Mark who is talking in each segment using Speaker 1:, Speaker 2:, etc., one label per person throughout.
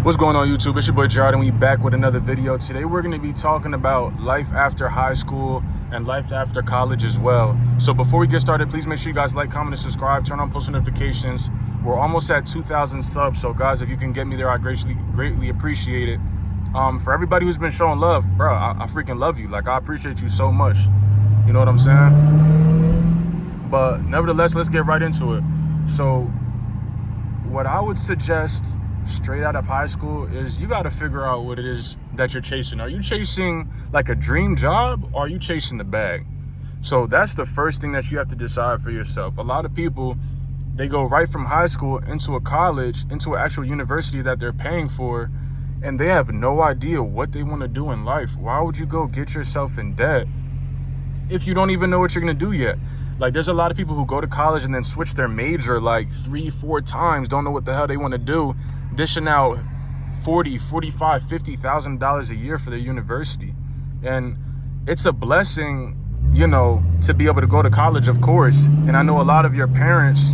Speaker 1: What's going on, YouTube? It's your boy Gerard, and we back with another video. Today we're going to be talking about life after high school and life after college as well. So before we get started, please make sure you guys like, comment, and subscribe. Turn on post notifications. We're almost at 2,000 subs, so guys, if you can get me there, I greatly appreciate it. For everybody who's been showing love, bro, I freaking love you. Like, I appreciate you so much. You know what I'm saying? But nevertheless, let's get right into it. So what I would suggest straight out of high school is you got to figure out what it is that you're chasing. Are you chasing like a dream job, or are you chasing the bag? So that's the first thing that you have to decide for yourself. A lot of people, they go right from high school into a college, into an actual university that they're paying for, and they have no idea what they want to do in life. Why would you go get yourself in debt if you don't even know what you're going to do yet? Like, there's a lot of people who go to college and then switch their major like 3-4 times, don't know what the hell they want to do, dishing out $40,000, $45,000, $50,000 a year for their university. And it's a blessing, you know, to be able to go to college, of course. And I know a lot of your parents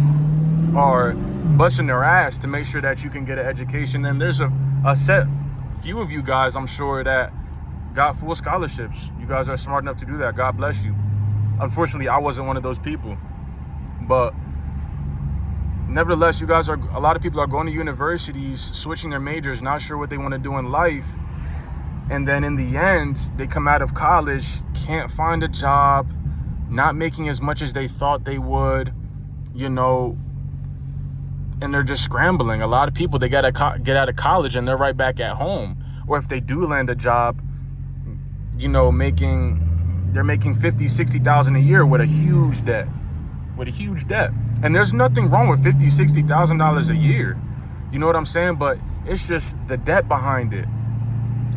Speaker 1: are busting their ass to make sure that you can get an education. And there's a few of you guys, I'm sure, that got full scholarships. You guys are smart enough to do that. God bless you. Unfortunately, I wasn't one of those people. But nevertheless, a lot of people are going to universities, switching their majors, not sure what they want to do in life. And then in the end, they come out of college, can't find a job, not making as much as they thought they would, you know, and they're just scrambling. A lot of people, they get out of college and they're right back at home. Or if they do land a job, you know, they're making $50,000, $60,000 a year with a huge debt. And there's nothing wrong with $50,000, $60,000 a year. You know what I'm saying? But it's just the debt behind it.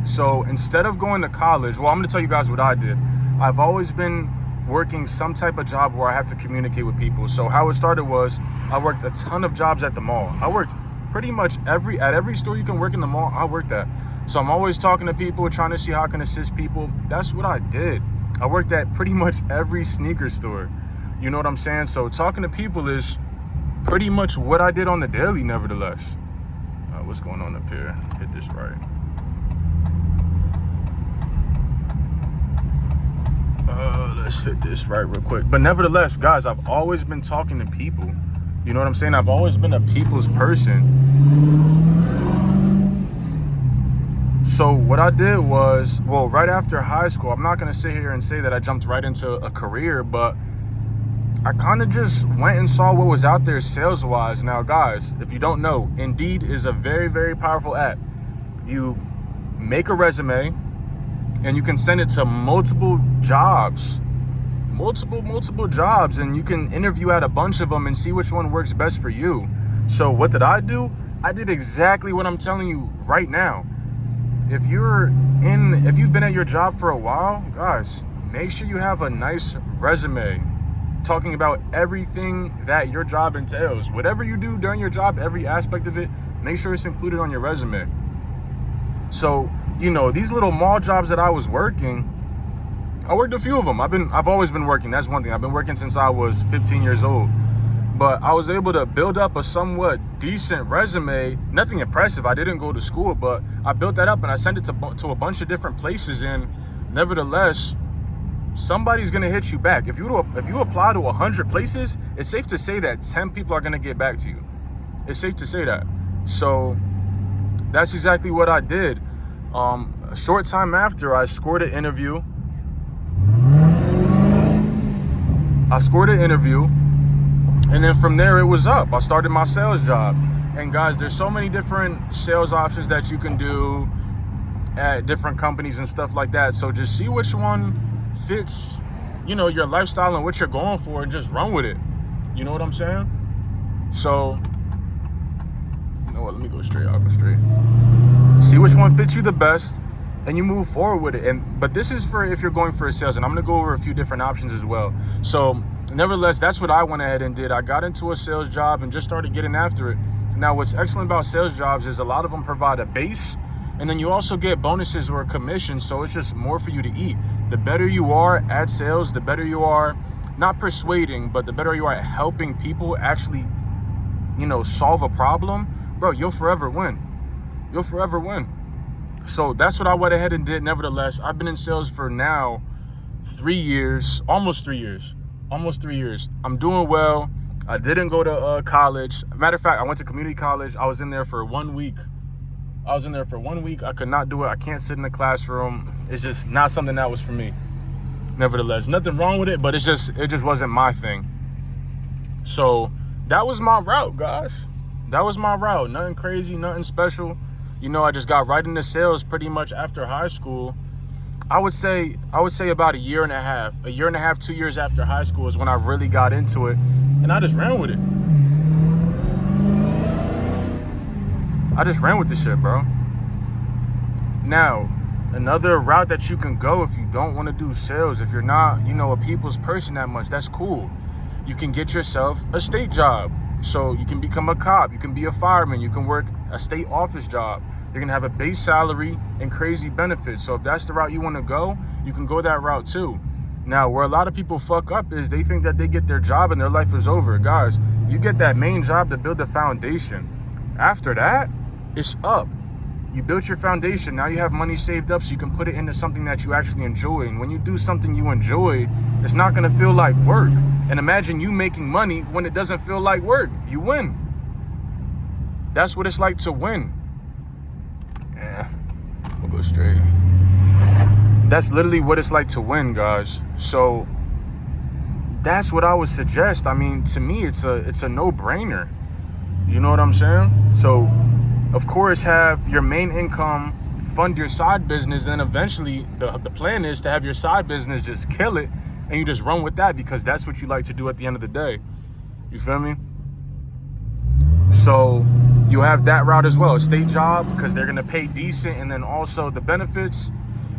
Speaker 1: So instead of going to college, well, I'm going to tell you guys what I did. I've always been working some type of job where I have to communicate with people. So how it started was I worked a ton of jobs at the mall. I worked pretty much at every store you can work in the mall, I worked at. So I'm always talking to people, trying to see how I can assist people. That's what I did. I worked at pretty much every sneaker store. You know what I'm saying? So talking to people is pretty much what I did on the daily, nevertheless. What's going on up here? Hit this right. Let's hit this right real quick. But nevertheless, guys, I've always been talking to people. You know what I'm saying? I've always been a people's person. So what I did was, well, right after high school, I'm not going to sit here and say that I jumped right into a career, but I kind of just went and saw what was out there sales-wise. Now, guys, if you don't know, Indeed is a very, very powerful app. You make a resume, and you can send it to multiple jobs, and you can interview at a bunch of them and see which one works best for you. So what did I do? I did exactly what I'm telling you right now. If you've been at your job for a while, guys, make sure you have a nice resume talking about everything that your job entails. Whatever you do during your job, every aspect of it, make sure it's included on your resume. So, you know, these little mall jobs that I was working, I worked a few of them. I've always been working. That's one thing. I've been working since I was 15 years old. But I was able to build up a somewhat decent resume. Nothing impressive. I didn't go to school, but I built that up and I sent it to a bunch of different places. And nevertheless, somebody's going to hit you back. If you apply to 100 places, it's safe to say that 10 people are going to get back to you. It's safe to say that. So that's exactly what I did. A short time after, I scored an interview. And then from there, it was up. I started my sales job. And guys, there's so many different sales options that you can do at different companies and stuff like that. So just see which one fits, you know, your lifestyle and what you're going for, and just run with it. You know what I'm saying? So, you know what? Let me go straight. I'll go straight. See which one fits you the best, and you move forward with it. But this is for if you're going for a sales, and I'm going to go over a few different options as well. So nevertheless, that's what I went ahead and did. I got into a sales job and just started getting after it. Now, what's excellent about sales jobs is a lot of them provide a base, and then you also get bonuses or commissions, so it's just more for you to eat. The better you are at sales, the better you are, not persuading, but the better you are at helping people actually, you know, solve a problem, bro, you'll forever win. you'll forever win. So that's what I went ahead and did. Nevertheless, I've been in sales for now 3 years, almost 3 years. I'm doing well. I didn't go to college. Matter of fact, I went to community college. I was in there for 1 week. I could not do it. I can't sit in the classroom. It's just not something that was for me. Nevertheless, nothing wrong with it, but it just wasn't my thing. So that was my route, guys. That was my route. Nothing crazy, nothing special. You know, I just got right into sales pretty much after high school. I would say about a year and a half, 2 years after high school is when I really got into it, and I just ran with it. I just ran with this shit, bro. Now, another route that you can go if you don't want to do sales, if you're not, you know, a people's person that much, that's cool. You can get yourself a state job. So you can become a cop, you can be a fireman, you can work a state office job. You're gonna have a base salary and crazy benefits. So if that's the route you wanna go, you can go that route too. Now, where a lot of people fuck up is they think that they get their job and their life is over. Guys, you get that main job to build the foundation. After that, it's up. You built your foundation, now you have money saved up so you can put it into something that you actually enjoy. And when you do something you enjoy, it's not gonna feel like work. And imagine you making money when it doesn't feel like work. You win. That's what it's like to win. Yeah, we'll go straight. That's literally what it's like to win, guys. So that's what I would suggest. I mean, to me, it's a no-brainer. You know what I'm saying? So, of course, have your main income fund your side business. Then eventually, the plan is to have your side business just kill it, and you just run with that because that's what you like to do at the end of the day. You feel me? So you have that route as well, a state job, because they're gonna pay decent, and then also the benefits,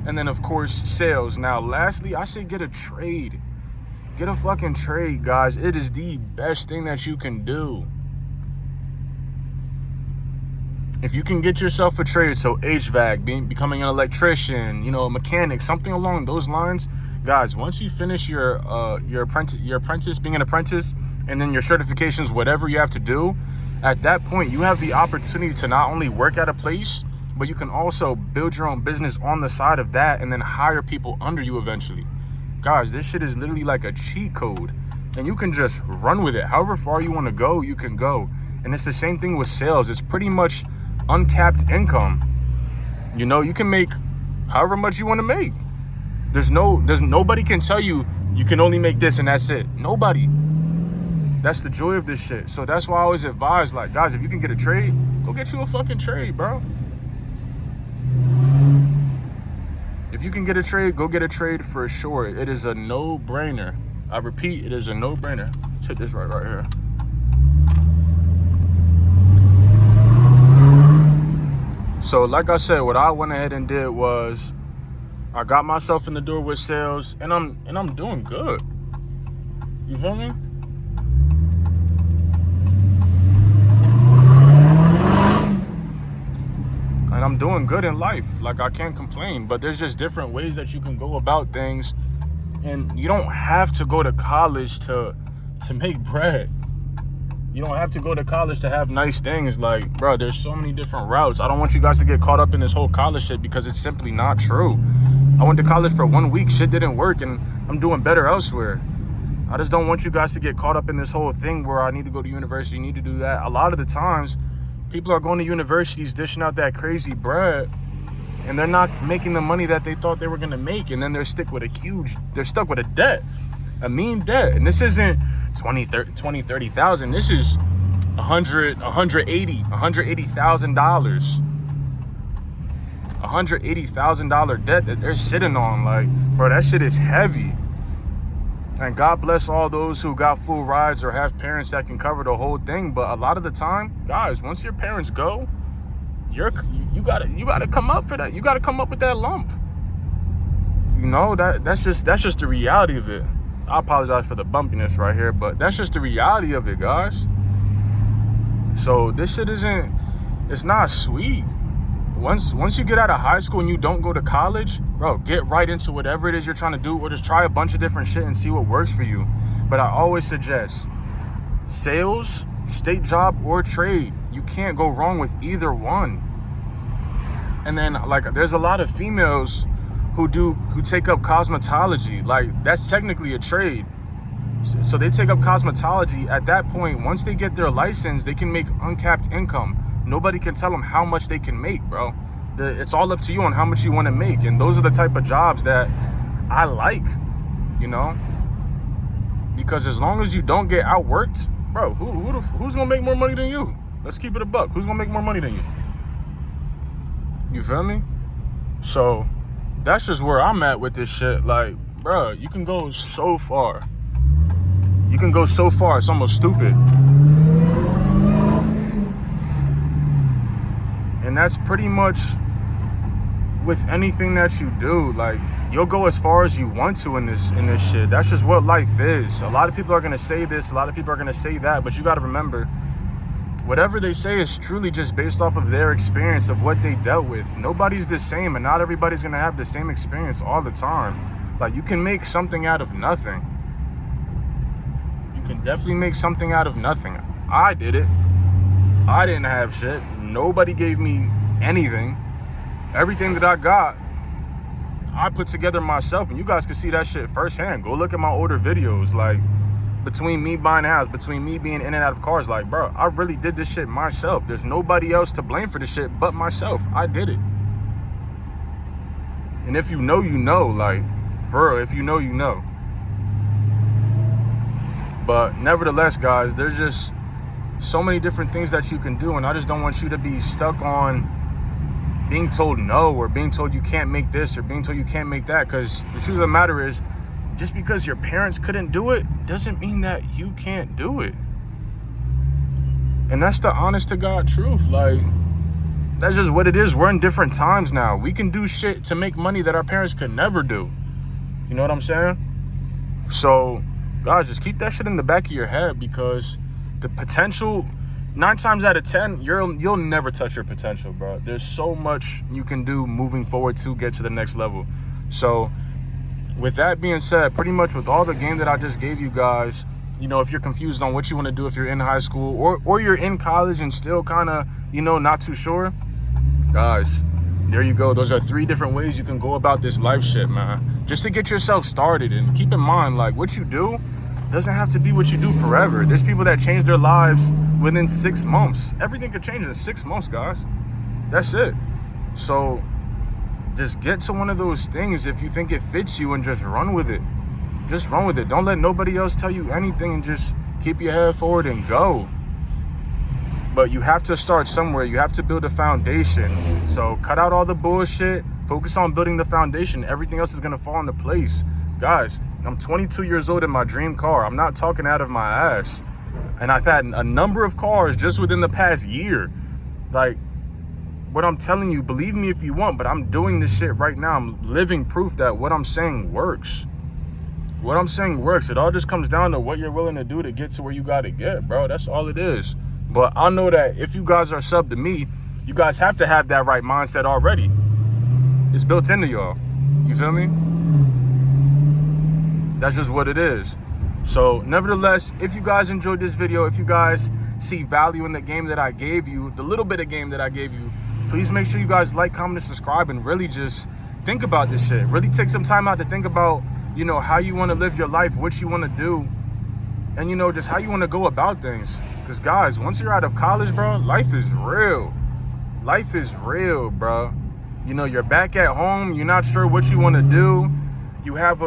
Speaker 1: and then of course sales. Now lastly, I say get a trade. Get a fucking trade, guys. It is the best thing that you can do. If you can get yourself a trade, so HVAC, becoming an electrician, you know, a mechanic, something along those lines, guys, once you finish your apprentice, being an apprentice, and then your certifications, whatever you have to do, at that point, you have the opportunity to not only work at a place, but you can also build your own business on the side of that and then hire people under you eventually. Guys, this shit is literally like a cheat code, and you can just run with it. However far you want to go, you can go. And it's the same thing with sales. It's pretty much uncapped income. You know, you can make however much you want to make. There's nobody can tell you you can only make this and that's it. Nobody. That's the joy of this shit. So that's why I always advise, like, guys, if you can get a trade, go get you a fucking trade, bro. If you can get a trade, go get a trade for sure. It is a no-brainer. I repeat, it is a no-brainer. Let's hit this right here. So like I said, what I went ahead and did was I got myself in the door with sales, and I'm doing good. You feel me? And I'm doing good in life. Like, I can't complain, but there's just different ways that you can go about things, and you don't have to go to college to make bread. You don't have to go to college to have nice things. Like, bro, there's so many different routes. I don't want you guys to get caught up in this whole college shit because it's simply not true. I went to college for 1 week, shit didn't work, and I'm doing better elsewhere. I just don't want you guys to get caught up in this whole thing where I need to go to university, need to do that. A lot of the times, people are going to universities dishing out that crazy bread, and they're not making the money that they thought they were gonna make, and then they're stuck with a debt, a mean debt. And this isn't 20, 30,000. This is $180,000. $180,000 debt that they're sitting on. Like, bro, that shit is heavy. And God bless all those who got full rides or have parents that can cover the whole thing. But a lot of the time, guys, once your parents go, you gotta come up for that. You gotta come up with that lump. You know, that's just the reality of it. I apologize for the bumpiness right here, but that's just the reality of it, guys. So this shit it's not sweet. Once you get out of high school and you don't go to college, bro, get right into whatever it is you're trying to do, or just try a bunch of different shit and see what works for you. But I always suggest sales, state job, or trade. You can't go wrong with either one. And then like there's a lot of females who take up cosmetology. Like that's technically a trade. So they take up cosmetology. At that point, once they get their license, they can make uncapped income. Nobody can tell them how much they can make, bro. It's all up to you on how much you want to make. And those are the type of jobs that I like, you know? Because as long as you don't get outworked, bro, who's gonna make more money than you? Let's keep it a buck. Who's gonna make more money than you? You feel me? So that's just where I'm at with this shit. Like, bro, you can go so far. You can go so far, it's almost stupid. And that's pretty much with anything that you do. Like, you'll go as far as you want to in this shit. That's just what life is. A lot of people are gonna say this, a lot of people are gonna say that, but you gotta remember, whatever they say is truly just based off of their experience of what they dealt with. Nobody's the same, and not everybody's gonna have the same experience all the time. Like, you can make something out of nothing. You can definitely make something out of nothing. I did it. I didn't have shit. Nobody gave me anything. Everything that I got, I put together myself, and you guys can see that shit firsthand. Go look at my older videos. Like, between me buying a house, between me being in and out of cars, like, bro, I really did this shit myself. There's nobody else to blame for this shit but myself. I did it. And if you know, you know. Like, for real, if you know, you know. But nevertheless, guys, there's just so many different things that you can do, and I just don't want you to be stuck on being told no, or being told you can't make this, or being told you can't make that. Because the truth of the matter is, just because your parents couldn't do it doesn't mean that you can't do it. And that's the honest to God truth. Like, that's just what it is. We're in different times now. We can do shit to make money that our parents could never do. You know what I'm saying? So, guys, just keep that shit in the back of your head, because the potential, 9 times out of 10, you'll never touch your potential, bro. There's so much you can do moving forward to get to the next level. So with that being said, pretty much with all the game that I just gave you guys, you know, if you're confused on what you want to do, if you're in high school or you're in college and still kind of, you know, not too sure, guys, there you go. Those are 3 different ways you can go about this life shit, man, just to get yourself started. And keep in mind, like, what you do doesn't have to be what you do forever. There's people that change their lives within 6 months. Everything could change in 6 months, guys. That's it. So just get to one of those things if you think it fits you, and just run with it. Just run with it. Don't let nobody else tell you anything, and just keep your head forward and go. But you have to start somewhere. You have to build a foundation. So cut out all the bullshit. Focus on building the foundation. Everything else is going to fall into place. Guys, I'm 22 years old in my dream car. I'm not talking out of my ass. And I've had a number of cars just within the past year. Like, what I'm telling you, believe me if you want, but I'm doing this shit right now. I'm living proof that what I'm saying works. What I'm saying works. It all just comes down to what you're willing to do to get to where you got to get, bro. That's all it is. But I know that if you guys are sub to me, you guys have to have that right mindset already. It's built into y'all. You feel me? That's just what it is. So nevertheless, if you guys enjoyed this video, if you guys see value in the game that I gave you, the little bit of game that I gave you, please make sure you guys like, comment, and subscribe, and really just think about this shit. Really take some time out to think about, you know, how you want to live your life, what you want to do, and, you know, just how you want to go about things. Because, guys, once you're out of college, bro, life is real. Life is real, bro. You know, you're back at home. You're not sure what you want to do. You have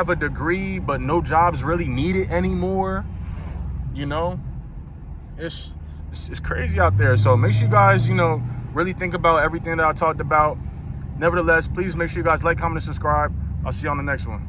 Speaker 1: a degree, but no jobs really needed anymore. You know, it's crazy out there. So make sure you guys, you know, really think about everything that I talked about. Nevertheless, please make sure you guys like, comment, and subscribe. I'll see you on the next one.